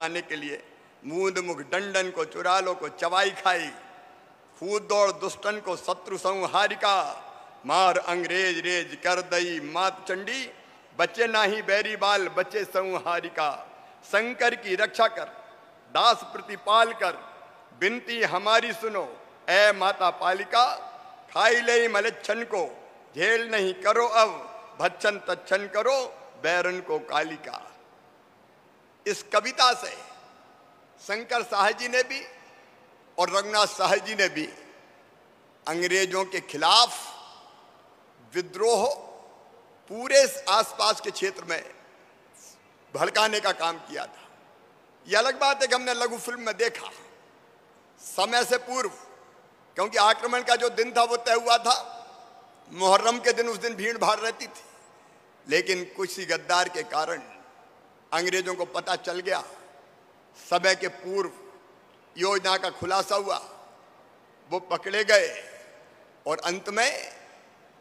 आने के लिए मूंद मुख डंडन को चुरालो को चवाई खाई, कूद दौड़ दुष्टन को शत्रु संहारिका, मार अंग्रेज रेज कर दई मात चंडी, बच्चे नाही बैरी बाल बच्चे संहारिका। शंकर की रक्षा कर दास प्रतिपाल कर, बिनती हमारी सुनो ए माता पालिका। खाई ले मलच्छन को झेल नहीं करो अब, भच्छन तच्छन करो बैरन को कालिका। इस कविता से शंकर साहब जी ने भी और रघुनाथ साहब जी ने भी अंग्रेजों के खिलाफ विद्रोह पूरे आसपास के क्षेत्र में भड़काने का काम किया था। यह अलग बात है कि हमने लघु फिल्म में देखा समय से पूर्व, क्योंकि आक्रमण का जो दिन था वो तय हुआ था, मुहर्रम के दिन उस दिन भीड़ भाड़ रहती थी, लेकिन कुछ ही गद्दार के कारण अंग्रेजों को पता चल गया, समय के पूर्व योजना का खुलासा हुआ, वो पकड़े गए और अंत में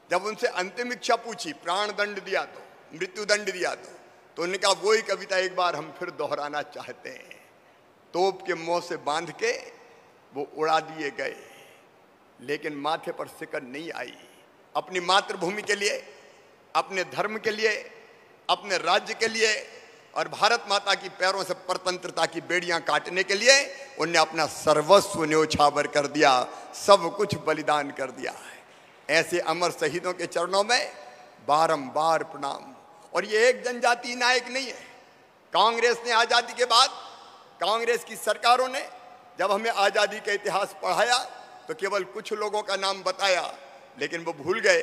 जब उनसे अंतिम इच्छा पूछी, प्राण दंड दिया तो, मृत्यु दंड दिया तो उन्होंने कहा वही कविता एक बार हम फिर दोहराना चाहते हैं। तोप के मुंह से बांध के वो उड़ा दिए गए, लेकिन माथे पर सिकड़ नहीं आई। अपनी मातृभूमि के लिए, अपने धर्म के लिए, अपने राज्य के लिए और भारत माता की पैरों से परतंत्रता की बेड़ियां काटने के लिए उन्हें अपना सर्वस्व न्योछावर कर दिया, सब कुछ बलिदान कर दिया है। ऐसे अमर शहीदों के चरणों में बारंबार प्रणाम। और ये एक जनजातीय नायक नहीं है। कांग्रेस ने आजादी के बाद, कांग्रेस की सरकारों ने जब हमें आजादी का इतिहास पढ़ाया तो केवल कुछ लोगों का नाम बताया, लेकिन वो भूल गए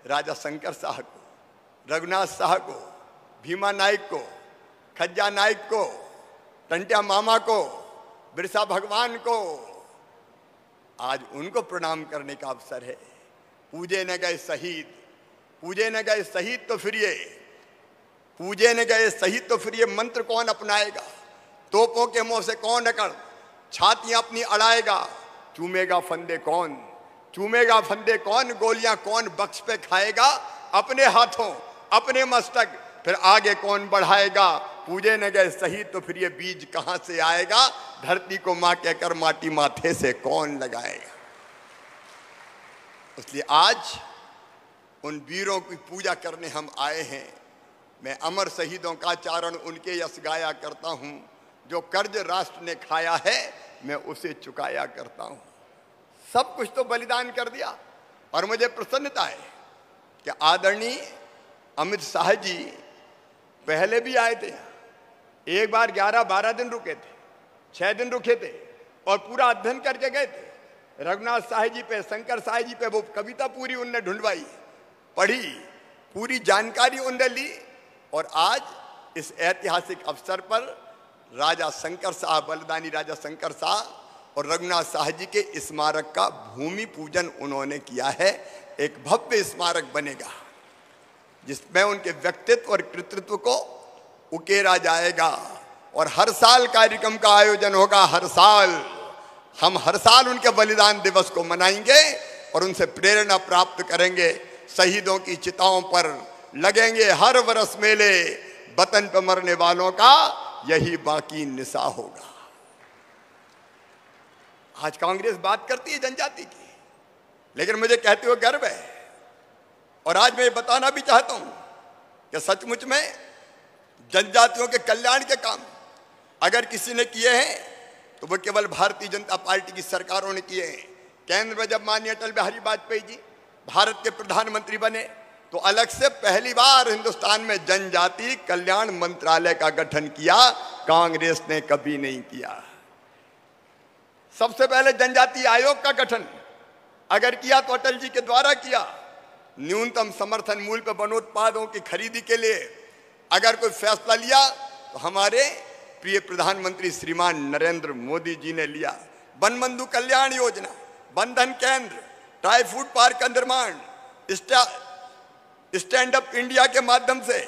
राजा शंकर साहब को, रघुनाथ साहब को, भीमा नायक को, खज्जा नायक को, टंट्या मामा को, बिरसा भगवान को। आज उनको प्रणाम करने का अवसर है। पूजे न गए शहीद, पूजे न गए शहीद तो फिर ये, पूजे न गए शहीद तो फिर ये मंत्र कौन अपनाएगा? तोपों के मुंह से कौन अकड़ छातियां अपनी अड़ाएगा? चूमेगा फंदे कौन, चूमेगा फंदे कौन, गोलियां कौन बख्श पे खाएगा? अपने हाथों अपने मस्तक फिर आगे कौन बढ़ाएगा? पूजे न गए शहीद तो फिर ये बीज कहां से आएगा? धरती को मां कहकर माटी माथे से कौन लगाएगा? इसलिए आज उन वीरों की पूजा करने हम आए हैं। मैं अमर शहीदों का चारण उनके यश गाया करता हूं, जो कर्ज राष्ट्र ने खाया है मैं उसे चुकाया करता हूं। सब कुछ तो बलिदान कर दिया। और मुझे प्रसन्नता है कि आदरणीय अमित शाह जी पहले भी आए थे, एक बार 11-12 दिन रुके थे, 6 दिन रुके थे और पूरा अध्ययन करके गए थे। रघुनाथ साहब जी पे, शंकर साहब जी पे वो कविता पूरी उनने ढूंढवाई, पढ़ी, पूरी जानकारी उनने ली। और आज इस ऐतिहासिक अवसर पर राजा शंकर शाह, बलिदानी राजा शंकर शाह और रघुनाथ साहब जी के स्मारक का भूमि पूजन उन्होंने किया है। एक भव्य स्मारक बनेगा जिसमें उनके व्यक्तित्व और कृतित्व को उकेरा जाएगा। और हर साल कार्यक्रम का आयोजन होगा। हर साल हम हर साल उनके बलिदान दिवस को मनाएंगे और उनसे प्रेरणा प्राप्त करेंगे। शहीदों की चिताओं पर लगेंगे हर वर्ष मेले, वतन पर मरने वालों का यही बाकी निशा होगा। आज कांग्रेस बात करती है जनजाति की, लेकिन मुझे कहते हुए गर्व है। और आज मैं ये बताना भी चाहता हूं कि सचमुच में जनजातियों के कल्याण के काम अगर किसी ने किए हैं तो वो केवल भारतीय जनता पार्टी की सरकारों ने किए हैं। केंद्र में जब माननीय अटल बिहारी वाजपेयी जी भारत के प्रधानमंत्री बने तो अलग से पहली बार हिंदुस्तान में जनजाति कल्याण मंत्रालय का गठन किया। कांग्रेस ने कभी नहीं किया। सबसे पहले जनजाति आयोग का गठन अगर किया तो अटल जी के द्वारा किया। न्यूनतम समर्थन मूल्य पर वनोत्पादों की खरीदी के लिए अगर कोई फैसला लिया तो हमारे प्रिय प्रधानमंत्री श्रीमान नरेंद्र मोदी जी ने लिया। वन बंधु कल्याण योजना, बंधन केंद्र, ट्राई फूड पार्क का निर्माण, स्टैंड अप इंडिया के माध्यम से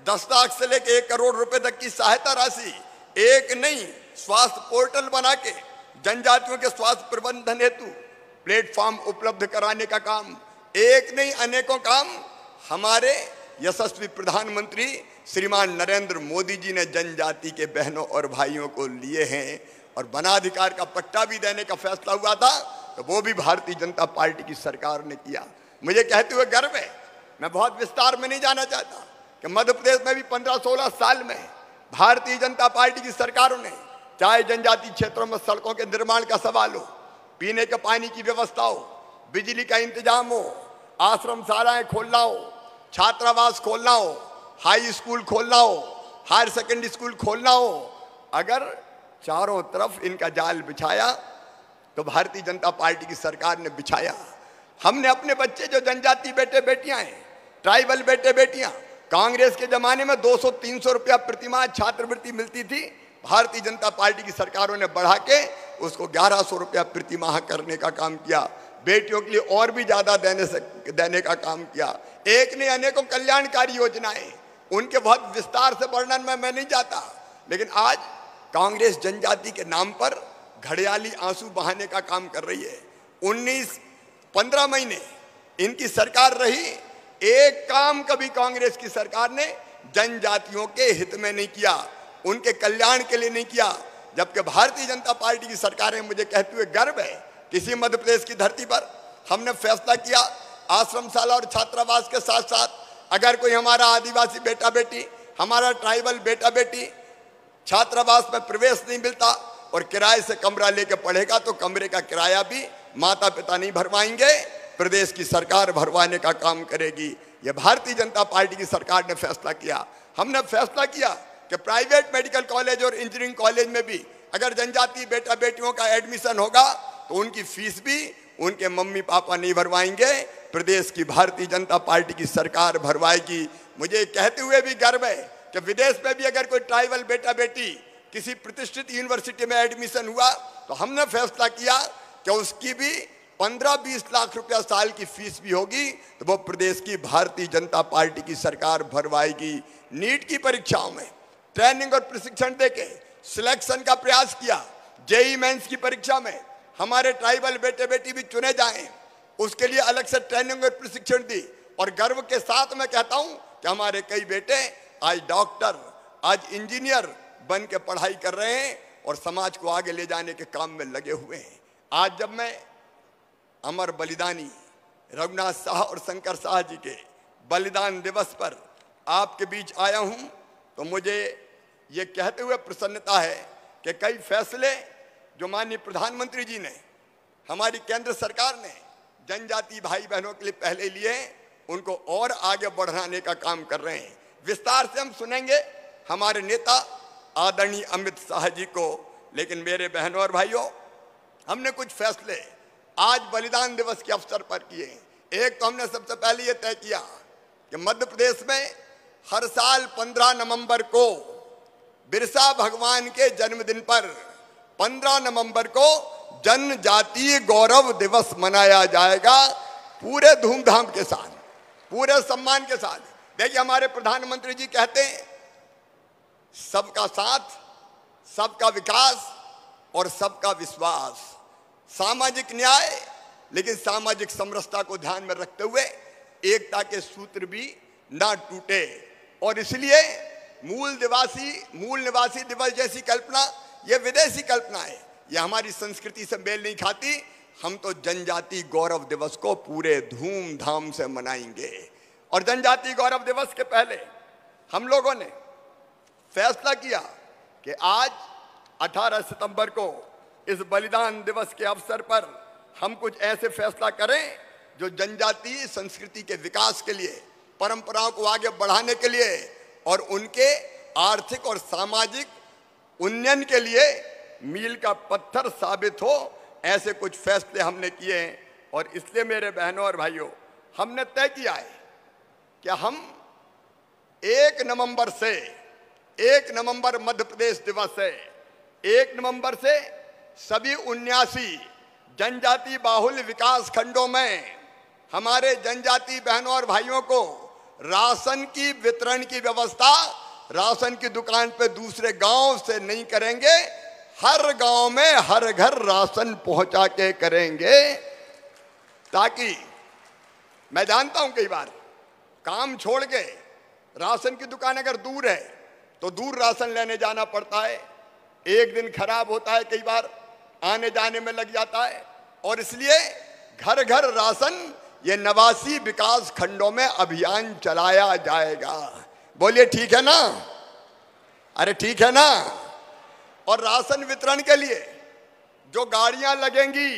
10 लाख से लेकर 1 करोड़ रुपए तक की सहायता राशि, एक नहीं स्वास्थ्य पोर्टल बना के जनजातियों के स्वास्थ्य प्रबंधन हेतु प्लेटफॉर्म उपलब्ध कराने का काम, एक नहीं अनेकों काम हमारे यशस्वी प्रधानमंत्री श्रीमान नरेंद्र मोदी जी ने जनजाति के बहनों और भाइयों को लिए हैं और वनाधिकार का पट्टा भी देने का फैसला हुआ था, तो वो भी भारतीय जनता पार्टी की सरकार ने किया। मुझे कहते हुए गर्व है, मैं बहुत विस्तार में नहीं जाना चाहता, कि मध्य प्रदेश में भी 15-16 साल में भारतीय जनता पार्टी की सरकारों ने, चाहे जनजातीय क्षेत्रों में सड़कों के निर्माण का सवाल हो, पीने के पानी की व्यवस्था हो, बिजली का इंतजाम हो, आश्रम शालाएं खोलना हो, छात्रावास खोलना हो, हाई स्कूल खोलना हो, हायर सेकेंडरी स्कूल खोलना हो, अगर चारों तरफ इनका जाल बिछाया तो भारतीय जनता पार्टी की सरकार ने बिछाया। हमने अपने बच्चे जो जनजाति बेटे बेटियां हैं, ट्राइबल बेटे बेटियां, कांग्रेस के जमाने में 200-300 रुपया प्रतिमाह छात्रवृत्ति मिलती थी, भारतीय जनता पार्टी की सरकारों ने बढ़ा के उसको 1100 रुपया प्रतिमाह करने का काम किया। बेटियों के लिए और भी ज्यादा देने का काम किया। एक ने अनेकों कल्याणकारी योजनाएं, उनके बहुत विस्तार से वर्णन में मैं नहीं जाता, लेकिन आज कांग्रेस जनजाति के नाम पर घड़ियाली आंसू बहाने का काम कर रही है। 15 महीने इनकी सरकार रही, एक काम कभी कांग्रेस की सरकार ने जनजातियों के हित में नहीं किया, उनके कल्याण के लिए नहीं किया। जबकि भारतीय जनता पार्टी की सरकार है, मुझे कहते हुए गर्व है, किसी मध्य प्रदेश की धरती पर हमने फैसला किया आश्रमशाला और छात्रावास के साथ साथ अगर कोई हमारा आदिवासी बेटा बेटी, हमारा ट्राइबल बेटा बेटी छात्रावास में प्रवेश नहीं मिलता और किराए से कमरा लेके पढ़ेगा तो कमरे का किराया भी माता पिता नहीं भरवाएंगे, प्रदेश की सरकार भरवाने का काम करेगी। यह भारतीय जनता पार्टी की सरकार ने फैसला किया। हमने फैसला किया कि प्राइवेट मेडिकल कॉलेज और इंजीनियरिंग कॉलेज में भी अगर जनजातीय बेटा बेटियों का एडमिशन होगा तो उनकी फीस भी उनके मम्मी पापा नहीं भरवाएंगे, प्रदेश की भारतीय जनता पार्टी की सरकार भरवाएगी। मुझे कहते हुए भी गर्व है कि विदेश में भी अगर कोई ट्राइबल बेटा बेटी किसी प्रतिष्ठित यूनिवर्सिटी में एडमिशन हुआ तो हमने फैसला किया कि उसकी भी 15-20 लाख रुपया साल की फीस भी होगी, तो वो प्रदेश की भारतीय जनता पार्टी की सरकार भरवाएगी। नीट की परीक्षाओं में ट्रेनिंग और प्रशिक्षण देके सिलेक्शन का प्रयास किया। जेईई मेंस की परीक्षा में हमारे ट्राइबल बेटे बेटी भी चुने जाएं, उसके लिए अलग से ट्रेनिंग और प्रशिक्षण दी। और गर्व के साथ मैं कहता हूं कि हमारे कई बेटे आज डॉक्टर, आज इंजीनियर बन के पढ़ाई कर रहे हैं और समाज को आगे ले जाने के काम में लगे हुए हैं। आज जब मैं अमर बलिदानी रघुनाथ साह और शंकर साह जी के बलिदान दिवस पर आपके बीच आया हूं तो मुझे ये कहते हुए प्रसन्नता है कि कई फैसले जो माननीय प्रधानमंत्री जी ने, हमारी केंद्र सरकार ने जनजाति भाई बहनों के लिए पहले लिए, उनको और आगे बढ़ाने का काम कर रहे हैं। विस्तार से हम सुनेंगे हमारे नेता आदरणीय अमित शाह जी को। लेकिन मेरे बहनों और भाइयों, हमने कुछ फैसले आज बलिदान दिवस के अवसर पर किए। एक तो हमने सबसे पहले ये तय किया कि मध्य प्रदेश में हर साल 15 नवंबर को बिरसा भगवान के जन्मदिन पर 15 नवंबर को जनजातीय गौरव दिवस मनाया जाएगा, पूरे धूमधाम के साथ, पूरे सम्मान के साथ। देखिए, हमारे प्रधानमंत्री जी कहते हैं सबका साथ, सबका विकास और सबका विश्वास, सामाजिक न्याय, लेकिन सामाजिक समरसता को ध्यान में रखते हुए एकता के सूत्र भी ना टूटे। और इसलिए मूल निवासी दिवस जैसी कल्पना ये विदेशी कल्पना है, ये हमारी संस्कृति से मेल नहीं खाती। हम तो जनजाति गौरव दिवस को पूरे धूमधाम से मनाएंगे। और जनजाति गौरव दिवस के पहले हम लोगों ने फैसला किया कि आज 18 सितंबर को इस बलिदान दिवस के अवसर पर हम कुछ ऐसे फैसला करें जो जनजातीय संस्कृति के विकास के लिए, परंपराओं को आगे बढ़ाने के लिए और उनके आर्थिक और सामाजिक उन्नयन के लिए मील का पत्थर साबित हो। ऐसे कुछ फैसले हमने किए हैं। और इसलिए मेरे बहनों और भाइयों, हमने तय किया है कि हम 1 नवंबर मध्य प्रदेश दिवस है, 1 नवंबर से सभी 79 जनजाति बाहुल्य विकास खंडों में हमारे जनजाति बहनों और भाइयों को राशन की वितरण की व्यवस्था राशन की दुकान पे दूसरे गांव से नहीं करेंगे, हर गांव में हर घर राशन पहुंचा के करेंगे। ताकि मैं जानता हूं कई बार काम छोड़ के राशन की दुकान अगर दूर है तो दूर राशन लेने जाना पड़ता है, एक दिन खराब होता है, कई बार आने जाने में लग जाता है। और इसलिए घर घर राशन ये 89 विकास खंडों में अभियान चलाया जाएगा। बोलिए ठीक है ना? अरे ठीक है ना? और राशन वितरण के लिए जो गाड़ियां लगेंगी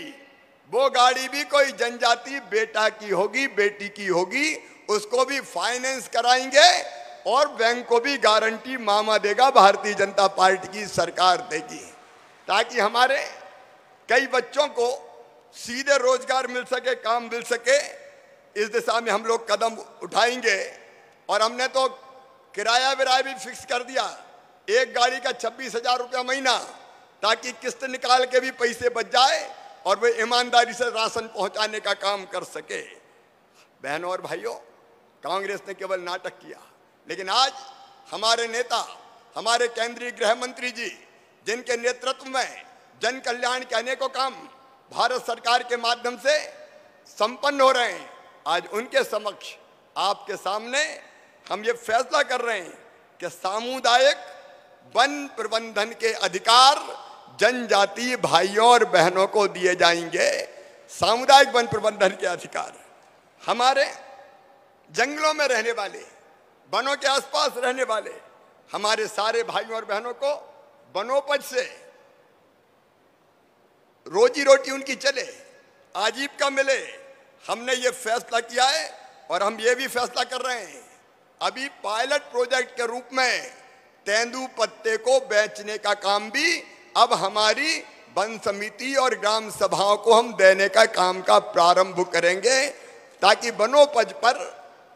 वो गाड़ी भी कोई जनजाति बेटा की होगी, बेटी की होगी, उसको भी फाइनेंस कराएंगे और बैंक को भी गारंटी मामा देगा, भारतीय जनता पार्टी की सरकार देगी, ताकि हमारे कई बच्चों को सीधे रोजगार मिल सके, काम मिल सके। इस दिशा में हम लोग कदम उठाएंगे। और हमने तो किराया विराया भी फिक्स कर दिया, एक गाड़ी का 26,000 रुपया महीना, ताकि किस्त निकाल के भी पैसे बच जाए और वे ईमानदारी से राशन पहुंचाने का काम कर सके। बहनों और भाइयों, कांग्रेस ने केवल नाटक किया, लेकिन आज हमारे नेता, हमारे केंद्रीय गृह मंत्री जी, जिनके नेतृत्व में जन कल्याण के अनेकों काम भारत सरकार के माध्यम से संपन्न हो रहे हैं, आज उनके समक्ष आपके सामने हम ये फैसला कर रहे हैं कि सामुदायिक वन प्रबंधन के अधिकार जनजातीय भाइयों और बहनों को दिए जाएंगे। सामुदायिक वन प्रबंधन के अधिकार हमारे जंगलों में रहने वाले, वनों के आसपास रहने वाले हमारे सारे भाइयों और बहनों को वनोपज से रोजी रोटी उनकी चले, आजीविका मिले। हमने ये फैसला किया है और हम ये भी फैसला कर रहे हैं, अभी पायलट प्रोजेक्ट के रूप में तेंदू पत्ते को बेचने का काम भी अब हमारी वन समिति और ग्राम सभाओं को हम देने का काम का प्रारंभ करेंगे, ताकि वनोपज पर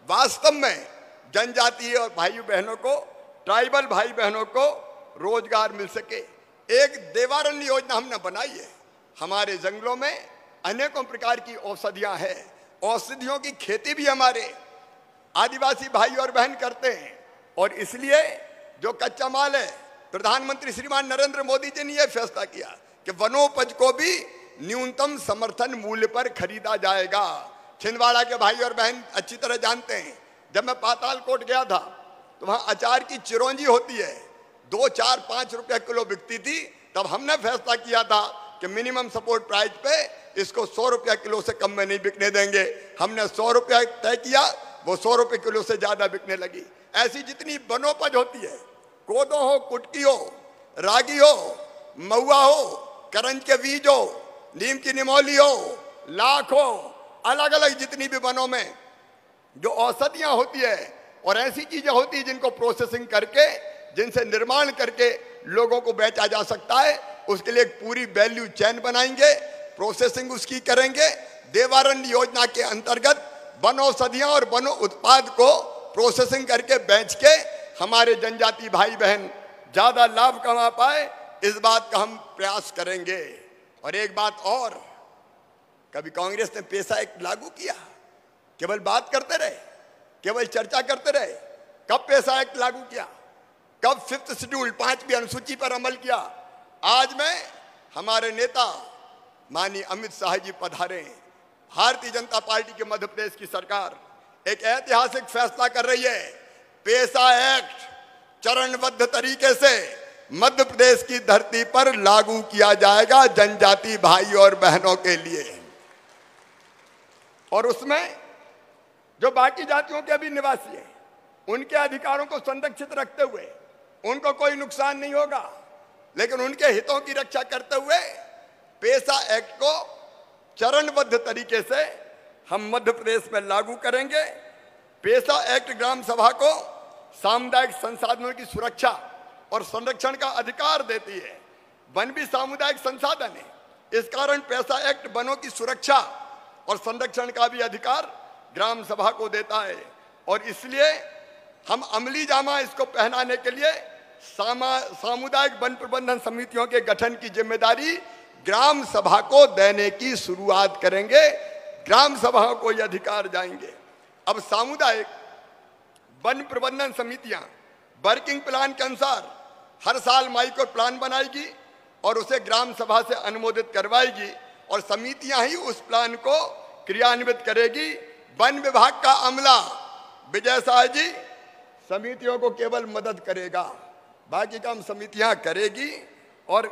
वास्तव में जनजातीय और भाई बहनों को, ट्राइबल भाई बहनों को रोजगार मिल सके। एक देवारण्य योजना हमने बनाई है। हमारे जंगलों में अनेकों प्रकार की औषधियां हैं, औषधियों की खेती भी हमारे आदिवासी भाई और बहन करते हैं। और इसलिए जो कच्चा माल है, प्रधानमंत्री श्रीमान नरेंद्र मोदी जी ने यह फैसला किया कि वनोपज को भी न्यूनतम समर्थन मूल्य पर खरीदा जाएगा। छिंदवाड़ा के भाई और बहन अच्छी तरह जानते हैं, जब मैं पातालकोट गया था तो वहां अचार की चिरौंजी होती है, 2, 4, 5 रुपए किलो बिकती थी। तब हमने फैसला किया था कि मिनिमम सपोर्ट प्राइस पे इसको 100 रुपया किलो से कम में नहीं बिकने देंगे। हमने 100 रुपया तय किया, वो 100 रुपये किलो से ज्यादा बिकने लगी। ऐसी जितनी वनोपज होती है, कोदो हो, कुटकी हो, रागी हो, महुआ हो, करंज के बीज हो, नीम की निमोली हो, लाख हो, अलग अलग जितनी भी वनों में जो औषधियां होती है और ऐसी चीजें होती है जिनको प्रोसेसिंग करके, जिनसे निर्माण करके लोगों को बेचा जा सकता है, उसके लिए एक पूरी वैल्यू चेन बनाएंगे, प्रोसेसिंग उसकी करेंगे। देवारण्य योजना के अंतर्गत वन औषधियां और वन उत्पाद को प्रोसेसिंग करके बेच के हमारे जनजाति भाई बहन ज्यादा लाभ कमा पाए, इस बात का हम प्रयास करेंगे। और एक बात और, कभी कांग्रेस ने पेशा एक्ट लागू किया? केवल बात करते रहे, केवल चर्चा करते रहे। कब पेशा एक्ट लागू किया? कब 5th शेड्यूल 5वीं अनुसूची पर अमल किया? आज में हमारे नेता माननीय अमित शाह जी पधारे, भारतीय जनता पार्टी के मध्य प्रदेश की सरकार एक ऐतिहासिक फैसला कर रही है। पेशा एक्ट चरणबद्ध तरीके से मध्य प्रदेश की धरती पर लागू किया जाएगा जनजाति भाई और बहनों के लिए। और उसमें जो बाकी जातियों के भी निवासी हैं, उनके अधिकारों को संरक्षित रखते हुए उनको कोई नुकसान नहीं होगा, लेकिन उनके हितों की रक्षा करते हुए पेशा एक्ट को चरणबद्ध तरीके से हम मध्य प्रदेश में लागू करेंगे। पेशा एक्ट ग्राम सभा को सामुदायिक संसाधनों की सुरक्षा और संरक्षण का अधिकार देती है। वन भी सामुदायिक संसाधन है, इस कारण पेशा एक्ट वनों की सुरक्षा और संरक्षण का भी अधिकार ग्राम सभा को देता है। और इसलिए हम अमली जामा इसको पहनाने के लिए सामुदायिक वन प्रबंधन समितियों के गठन की जिम्मेदारी ग्राम सभा को देने की शुरुआत करेंगे। ग्राम सभाओं को ये अधिकार जाएंगे। अब सामुदायिक वन प्रबंधन समितियां वर्किंग प्लान के अनुसार हर साल माइक्रो प्लान बनाएगी और उसे ग्राम सभा से अनुमोदित करवाएगी और समितियां ही उस प्लान को क्रियान्वित करेगी। वन विभाग का अमला विजय शाह जी समितियों को केवल मदद करेगा, बाकी काम समितियां करेगी। और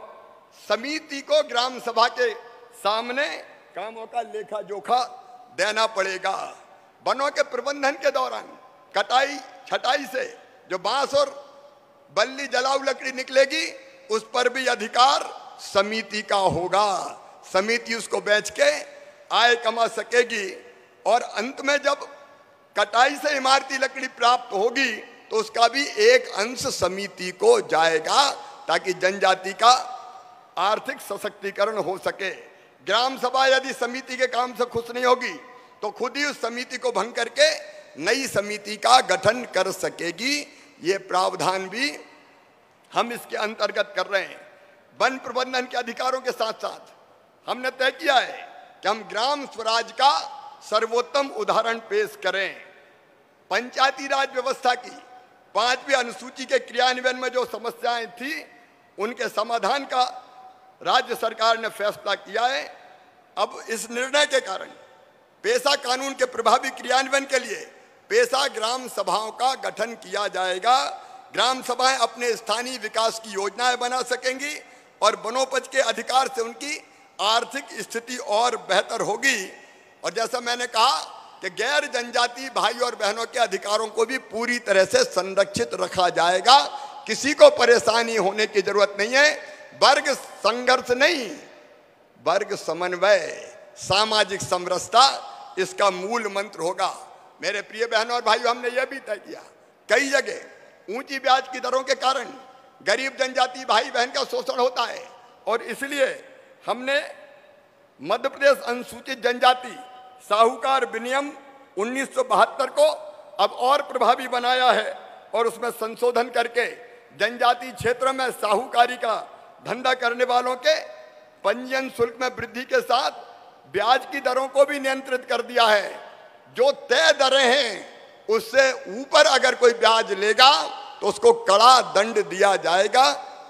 समिति को ग्राम सभा के सामने कामों का लेखा जोखा देना पड़ेगा। वनों के प्रबंधन के दौरान कटाई छटाई से जो बांस और बल्ली जलाऊ लकड़ी निकलेगी उस पर भी अधिकार समिति का होगा। समिति उसको बेच के आय कमा सकेगी। और अंत में जब कटाई से इमारती लकड़ी प्राप्त होगी तो उसका भी एक अंश समिति को जाएगा, ताकि जनजाति का आर्थिक सशक्तिकरण हो सके। ग्राम सभा यदि समिति के काम से खुश नहीं होगी तो खुद ही उस समिति को भंग करके नई समिति का गठन कर सकेगी। ये प्रावधान भी हम इसके अंतर्गत कर रहे हैं। वन प्रबंधन के अधिकारों के साथ साथ हमने तय किया है कि हम ग्राम स्वराज का सर्वोत्तम उदाहरण पेश करें। पंचायती राज व्यवस्था की 5वीं अनुसूची के क्रियान्वयन में जो समस्याएं थी उनके समाधान का राज्य सरकार ने फैसला किया है। अब इस निर्णय के कारण पेशा कानून के प्रभावी क्रियान्वयन के लिए पेशा ग्राम सभाओं का गठन किया जाएगा। ग्राम सभाएं अपने स्थानीय विकास की योजनाएं बना सकेंगी और वनोपज के अधिकार से उनकी आर्थिक स्थिति और बेहतर होगी। और जैसा मैंने कहा कि गैर जनजाति भाई और बहनों के अधिकारों को भी पूरी तरह से संरक्षित रखा जाएगा। किसी को परेशानी होने की जरूरत नहीं है। वर्ग संघर्ष नहीं, वर्ग समन्वय, सामाजिक समरसता इसका मूल मंत्र होगा। मेरे प्रिय बहनों और भाइयों, हमने यह भी तय किया, कई जगह ऊंची ब्याज की दरों के कारण गरीब जनजाति भाई बहन का शोषण होता है और इसलिए हमने मध्य प्रदेश अनुसूचित जनजाति साहूकार विनियम 1972 को अब और प्रभावी बनाया है और उसमें संशोधन करके जनजाति क्षेत्र में साहूकारी का धंधा करने वालों के पंजीयन शुल्क में वृद्धि के साथ ब्याज की दरों को भी नियंत्रित कर दिया है। जो तय दरें हैं उससे ऊपर अगर कोई ब्याज लेगा तो उसको कड़ा दंड दिया जाएगा।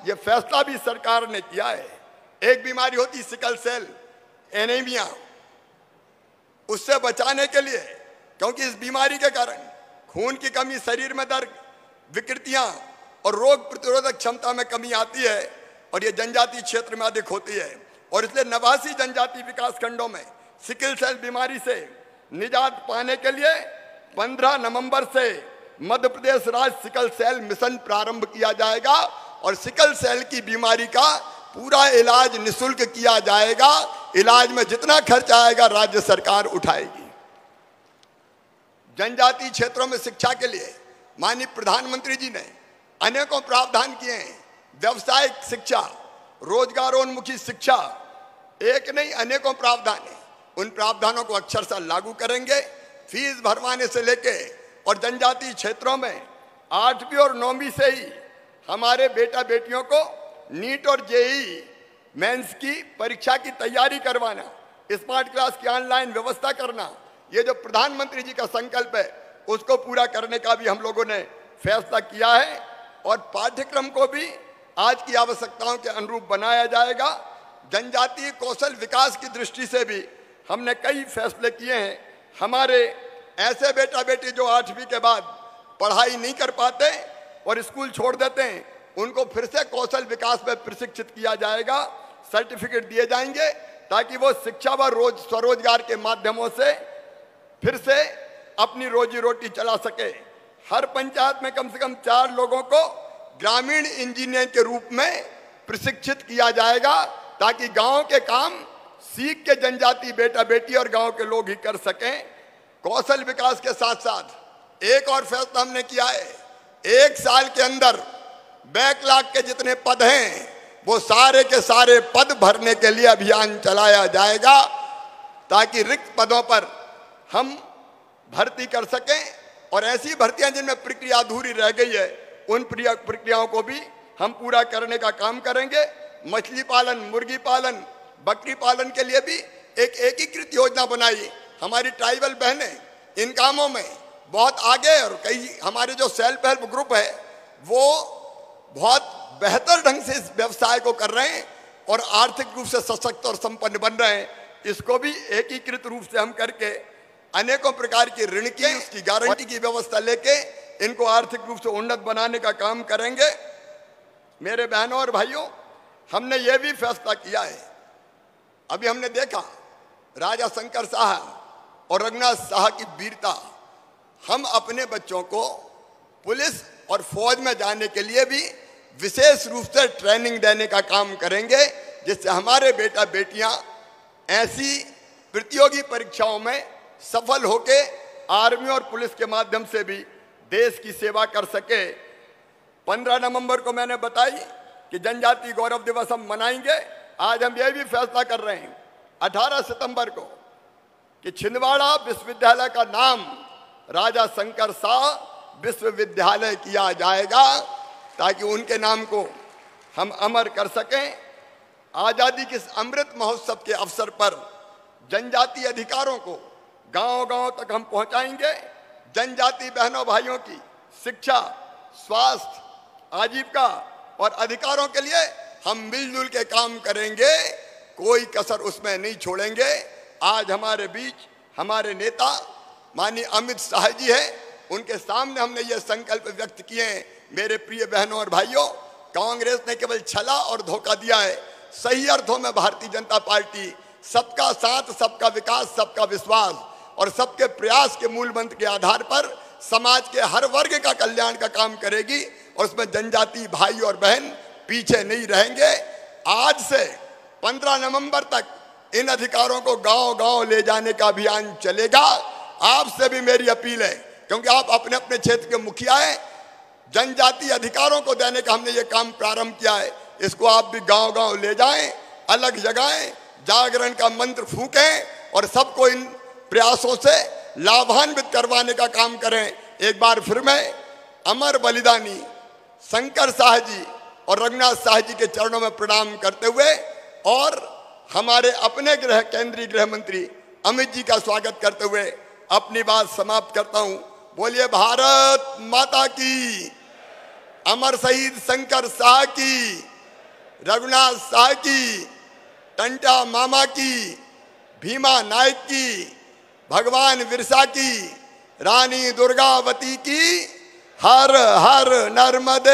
यह फैसला भी सरकार ने किया है। एक बीमारी होती सिकल सेल एनीमिया, उससे बचाने के लिए, क्योंकि इस बीमारी के कारण खून की कमी, शरीर में दर्द, विकृतियां और रोग प्रतिरोधक क्षमता में कमी आती है और ये जनजातीय क्षेत्र में अधिक होती है। और इसलिए 89 जनजातीय विकास खंडों में सिकल सेल बीमारी से निजात पाने के लिए 15 नवंबर से मध्य प्रदेश राज्य सिकल सेल मिशन प्रारंभ किया जाएगा और सिकल सेल की बीमारी का पूरा इलाज निःशुल्क किया जाएगा। इलाज में जितना खर्च आएगा राज्य सरकार उठाएगी। जनजातीय क्षेत्रों में शिक्षा के लिए माननीय प्रधानमंत्री जी ने अनेकों प्रावधान किए हैं। व्यवसायिक शिक्षा, रोजगारोन्मुखी शिक्षा, एक नहीं अनेकों प्रावधान है। उन प्रावधानों को अक्षरशः लागू करेंगे। फीस भरवाने से लेके और जनजातीय क्षेत्रों में 8वीं और 9वीं से ही हमारे बेटा बेटियों को नीट और जेईई मेंस की परीक्षा की तैयारी करवाना, स्मार्ट क्लास की ऑनलाइन व्यवस्था करना, ये जो प्रधानमंत्री जी का संकल्प है उसको पूरा करने का भी हम लोगों ने फैसला किया है। और पाठ्यक्रम को भी आज की आवश्यकताओं के अनुरूप बनाया जाएगा। जनजातीय कौशल विकास की दृष्टि से भी हमने कई फैसले किए हैं। हमारे ऐसे बेटा बेटी जो 8वीं के बाद पढ़ाई नहीं कर पाते और स्कूल छोड़ देते हैं, उनको फिर से कौशल विकास में प्रशिक्षित किया जाएगा। सर्टिफिकेट दिए जाएंगे ताकि वो शिक्षा व स्वरोजगार के माध्यमों से फिर से अपनी रोजी रोटी चला सके। हर पंचायत में कम से कम 4 लोगों को ग्रामीण इंजीनियर के रूप में प्रशिक्षित किया जाएगा ताकि गांव के काम सीख के जनजाति बेटा बेटी और गांव के लोग ही कर सकें। कौशल विकास के साथ साथ एक और फैसला हमने किया है, 1 साल के अंदर बैकलॉग के जितने पद हैं वो सारे के सारे पद भरने के लिए अभियान चलाया जाएगा ताकि रिक्त पदों पर हम भर्ती कर सकें। और ऐसी भर्तियां जिनमें प्रक्रिया अधूरी रह गई है उन प्रक्रियाओं को भी हम पूरा करने का काम करेंगे। मछली पालन, मुर्गी पालन, बकरी पालन के लिए भी एक एकीकृत योजना बनाई। हमारी ट्राइबल बहनें इन कामों में बहुत आगे और कई हमारे जो सेल्फ हेल्प ग्रुप है वो बहुत बेहतर ढंग से इस व्यवसाय को कर रहे हैं और आर्थिक रूप से सशक्त और संपन्न बन रहे हैं। इसको भी एकीकृत रूप से हम करके अनेकों प्रकार के ऋण की, उसकी गारंटी की व्यवस्था लेके इनको आर्थिक रूप से उन्नत बनाने का काम करेंगे। मेरे बहनों और भाइयों, हमने ये भी फैसला किया है, अभी हमने देखा राजा शंकर शाह और रघुनाथ शाह की वीरता, हम अपने बच्चों को पुलिस और फौज में जाने के लिए भी विशेष रूप से ट्रेनिंग देने का काम करेंगे, जिससे हमारे बेटा बेटियां ऐसी प्रतियोगी परीक्षाओं में सफल होके आर्मी और पुलिस के माध्यम से भी देश की सेवा कर सके। 15 नवंबर को मैंने बताई कि जनजाति गौरव दिवस हम मनाएंगे। आज हम ये भी फैसला कर रहे हैं 18 सितंबर को कि छिंदवाड़ा विश्वविद्यालय का नाम राजा शंकर शाह विश्वविद्यालय किया जाएगा, ताकि उनके नाम को हम अमर कर सकें। आज़ादी के इस अमृत महोत्सव के अवसर पर जनजाति अधिकारों को गांव-गांव तक हम पहुंचाएंगे। जनजाति बहनों भाइयों की शिक्षा, स्वास्थ्य, आजीविका और अधिकारों के लिए हम मिलजुल के काम करेंगे, कोई कसर उसमें नहीं छोड़ेंगे। आज हमारे बीच हमारे नेता माननीय अमित शाह जी हैं, उनके सामने हमने ये संकल्प व्यक्त किए हैं। मेरे प्रिय बहनों और भाइयों, कांग्रेस ने केवल छला और धोखा दिया है। सही अर्थों में भारतीय जनता पार्टी सबका साथ, सबका विकास, सबका विश्वास और सबके प्रयास के मूल मंत्र के आधार पर समाज के हर वर्ग का कल्याण का काम करेगी, और उसमें जनजाति भाई और बहन पीछे नहीं रहेंगे। आज से 15 नवंबर तक इन अधिकारों को गांव-गांव ले जाने का अभियान चलेगा। आपसे भी मेरी अपील है, क्योंकि आप अपने अपने क्षेत्र के मुखिया हैं, जनजाति अधिकारों को देने का हमने ये काम प्रारंभ किया है, इसको आप भी गांव-गांव ले जाएं, अलग जगाएं, जागरण का मंत्र फूकें और सबको इन प्रयासों से लाभान्वित करवाने का काम करें। एक बार फिर मैं अमर बलिदानी शंकर शाह जी और रघुनाथ शाह जी के चरणों में प्रणाम करते हुए और हमारे अपने केंद्रीय गृह मंत्री अमित जी का स्वागत करते हुए अपनी बात समाप्त करता हूं। बोलिए भारत माता की, अमर शहीद शंकर शाह की, रघुनाथ शाह की, टंटा मामा की, भीमा नायक की, भगवान बिरसा की, रानी दुर्गावती की। हर हर नर्मदे।